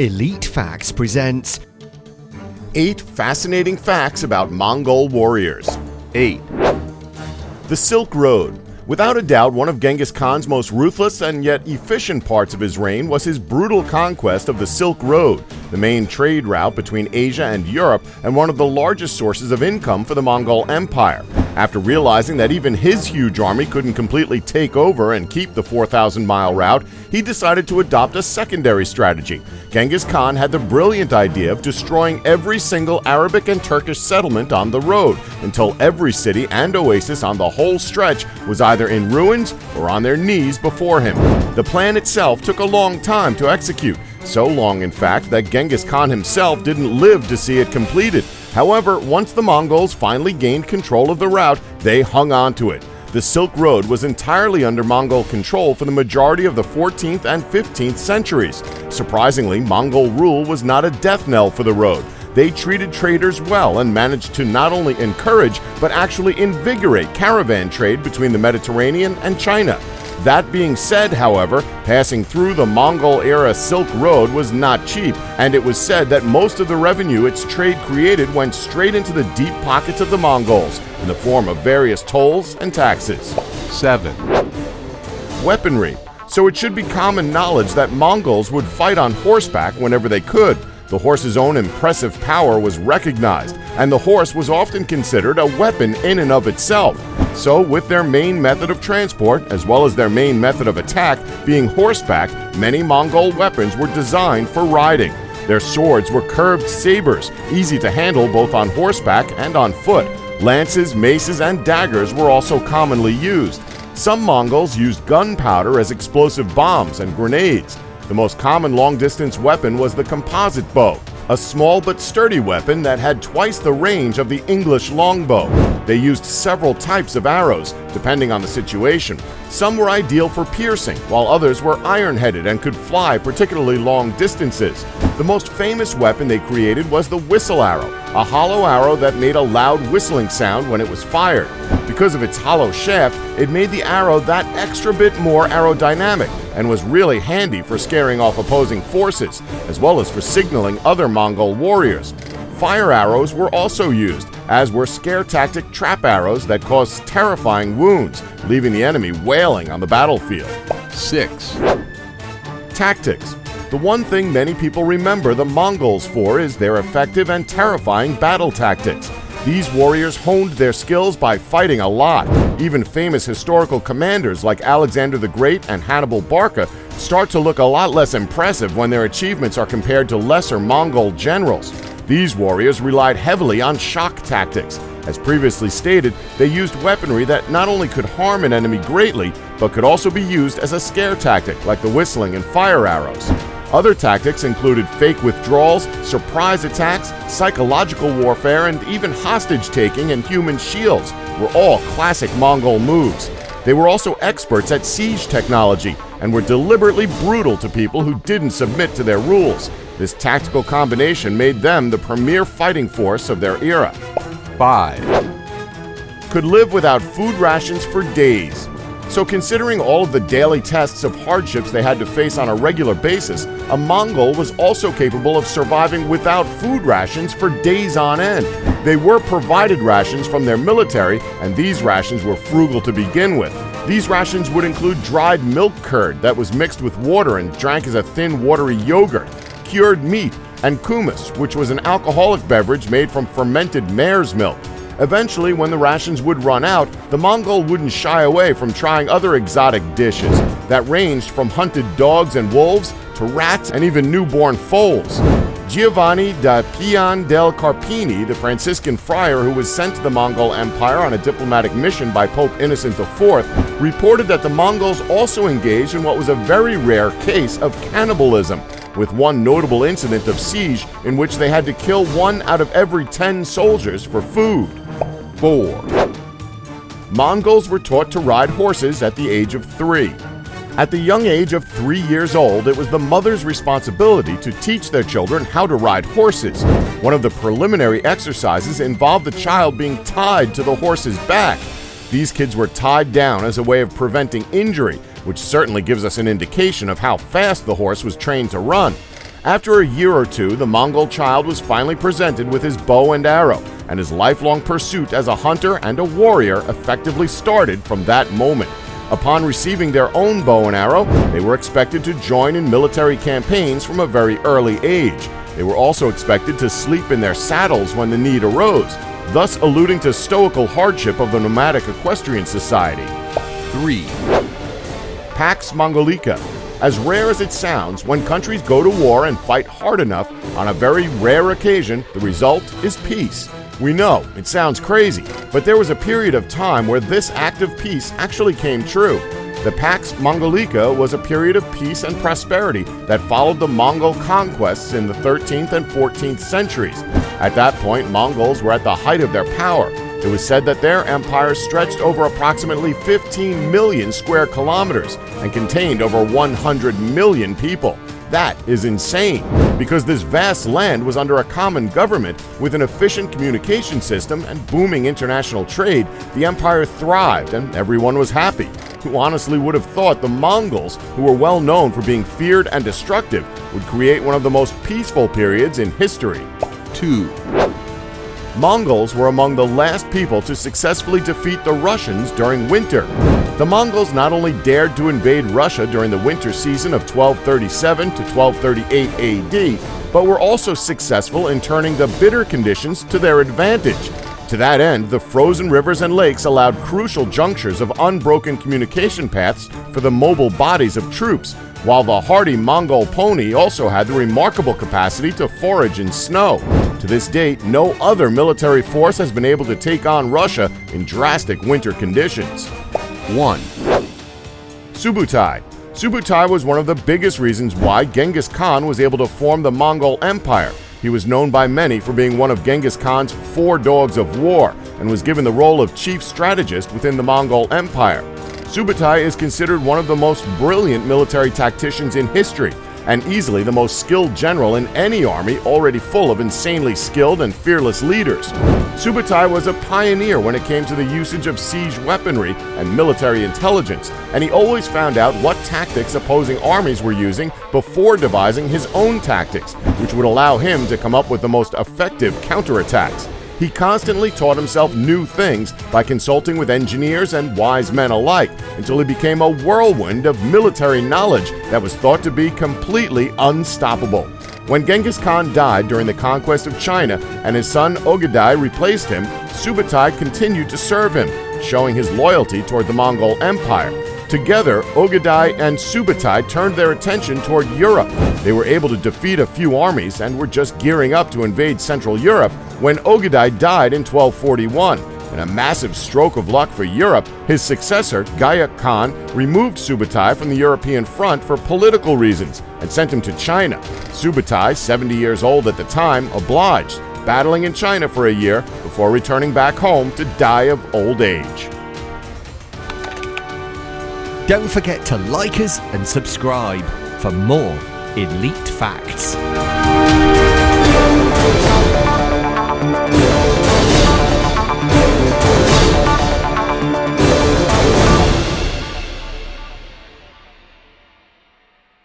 Elite Facts presents 8 fascinating facts about Mongol warriors. 8. The Silk Road. Without a doubt, one of Genghis Khan's most ruthless and yet efficient parts of his reign was his brutal conquest of the Silk Road, the main trade route between Asia and Europe and one of the largest sources of income for the Mongol Empire. After realizing that even his huge army couldn't completely take over and keep the 4,000-mile route, he decided to adopt a secondary strategy. Genghis Khan had the brilliant idea of destroying every single Arabic and Turkish settlement on the road until every city and oasis on the whole stretch was either in ruins or on their knees before him. The plan itself took a long time to execute, so long in fact that Genghis Khan himself didn't live to see it completed. However, once the Mongols finally gained control of the route, they hung on to it. The Silk Road was entirely under Mongol control for the majority of the 14th and 15th centuries. Surprisingly, Mongol rule was not a death knell for the road. They treated traders well and managed to not only encourage, but actually invigorate caravan trade between the Mediterranean and China. That being said, however, passing through the Mongol-era Silk Road was not cheap, and it was said that most of the revenue its trade created went straight into the deep pockets of the Mongols in the form of various tolls and taxes. 7. Weaponry. So it should be common knowledge that Mongols would fight on horseback whenever they could. The horse's own impressive power was recognized, and the horse was often considered a weapon in and of itself. So, with their main method of transport, as well as their main method of attack being horseback, many Mongol weapons were designed for riding. Their swords were curved sabers, easy to handle both on horseback and on foot. Lances, maces, and daggers were also commonly used. Some Mongols used gunpowder as explosive bombs and grenades. The most common long-distance weapon was the composite bow, a small but sturdy weapon that had twice the range of the English longbow. They used several types of arrows, depending on the situation. Some were ideal for piercing, while others were iron-headed and could fly particularly long distances. The most famous weapon they created was the whistle arrow, a hollow arrow that made a loud whistling sound when it was fired. Because of its hollow shaft, it made the arrow that extra bit more aerodynamic and was really handy for scaring off opposing forces, as well as for signaling other Mongol warriors. Fire arrows were also used, as were scare tactic trap arrows that caused terrifying wounds, leaving the enemy wailing on the battlefield. 6. Tactics. The one thing many people remember the Mongols for is their effective and terrifying battle tactics. These warriors honed their skills by fighting a lot. Even famous historical commanders like Alexander the Great and Hannibal Barca start to look a lot less impressive when their achievements are compared to lesser Mongol generals. These warriors relied heavily on shock tactics. As previously stated, they used weaponry that not only could harm an enemy greatly, but could also be used as a scare tactic like the whistling and fire arrows. Other tactics included fake withdrawals, surprise attacks, psychological warfare, and even hostage-taking and human shields were all classic Mongol moves. They were also experts at siege technology and were deliberately brutal to people who didn't submit to their rules. This tactical combination made them the premier fighting force of their era. 5. Could live without food rations for days. So considering all of the daily tests of hardships they had to face on a regular basis, a Mongol was also capable of surviving without food rations for days on end. They were provided rations from their military, and these rations were frugal to begin with. These rations would include dried milk curd that was mixed with water and drank as a thin, watery yogurt, cured meat, and kumis, which was an alcoholic beverage made from fermented mare's milk. Eventually, when the rations would run out, the Mongol wouldn't shy away from trying other exotic dishes that ranged from hunted dogs and wolves to rats and even newborn foals. Giovanni da Pian del Carpini, the Franciscan friar who was sent to the Mongol Empire on a diplomatic mission by Pope Innocent IV, reported that the Mongols also engaged in what was a very rare case of cannibalism, with one notable incident of siege in which they had to kill 1 out of every 10 soldiers for food. 4. Mongols were taught to ride horses at the age of 3. At the young age of 3 years old, it was the mother's responsibility to teach their children how to ride horses. One of the preliminary exercises involved the child being tied to the horse's back. These kids were tied down as a way of preventing injury, which certainly gives us an indication of how fast the horse was trained to run. After a year or two, the Mongol child was finally presented with his bow and arrow, and his lifelong pursuit as a hunter and a warrior effectively started from that moment. Upon receiving their own bow and arrow, they were expected to join in military campaigns from a very early age. They were also expected to sleep in their saddles when the need arose, thus alluding to stoical hardship of the nomadic equestrian society. 3. Pax Mongolica. As rare as it sounds, when countries go to war and fight hard enough, on a very rare occasion, the result is peace. We know, it sounds crazy, but there was a period of time where this act of peace actually came true. The Pax Mongolica was a period of peace and prosperity that followed the Mongol conquests in the 13th and 14th centuries. At that point, Mongols were at the height of their power. It was said that their empire stretched over approximately 15 million square kilometers and contained over 100 million people. That is insane, because this vast land was under a common government with an efficient communication system and booming international trade. The empire thrived and everyone was happy. Who honestly would have thought the Mongols, who were well known for being feared and destructive, would create one of the most peaceful periods in history? 2. Mongols were among the last people to successfully defeat the Russians during winter. The Mongols not only dared to invade Russia during the winter season of 1237 to 1238 AD, but were also successful in turning the bitter conditions to their advantage. To that end, the frozen rivers and lakes allowed crucial junctures of unbroken communication paths for the mobile bodies of troops, while the hardy Mongol pony also had the remarkable capacity to forage in snow. To this date, no other military force has been able to take on Russia in drastic winter conditions. 1. Subutize. Subutize was one of the biggest reasons why Genghis Khan was able to form the Mongol Empire. He was known by many for being one of Genghis Khan's 4 dogs of war and was given the role of chief strategist within the Mongol Empire. Subitize is considered one of the most brilliant military tacticians in history and easily the most skilled general in any army already full of insanely skilled and fearless leaders. Subitize was a pioneer when it came to the usage of siege weaponry and military intelligence, and he always found out what tactics opposing armies were using before devising his own tactics, which would allow him to come up with the most effective counterattacks. He constantly taught himself new things by consulting with engineers and wise men alike, until he became a whirlwind of military knowledge that was thought to be completely unstoppable. When Genghis Khan died during the conquest of China and his son Ogedai replaced him, Subitize continued to serve him, showing his loyalty toward the Mongol Empire. Together, Ogedai and Subitize turned their attention toward Europe. They were able to defeat a few armies and were just gearing up to invade Central Europe when Ogedai died in 1241. In a massive stroke of luck for Europe, his successor, Gaya Khan, removed Subitize from the European front for political reasons and sent him to China. Subitize, 70 years old at the time, obliged, battling in China for a year before returning back home to die of old age. Don't forget to like us and subscribe for more elite facts.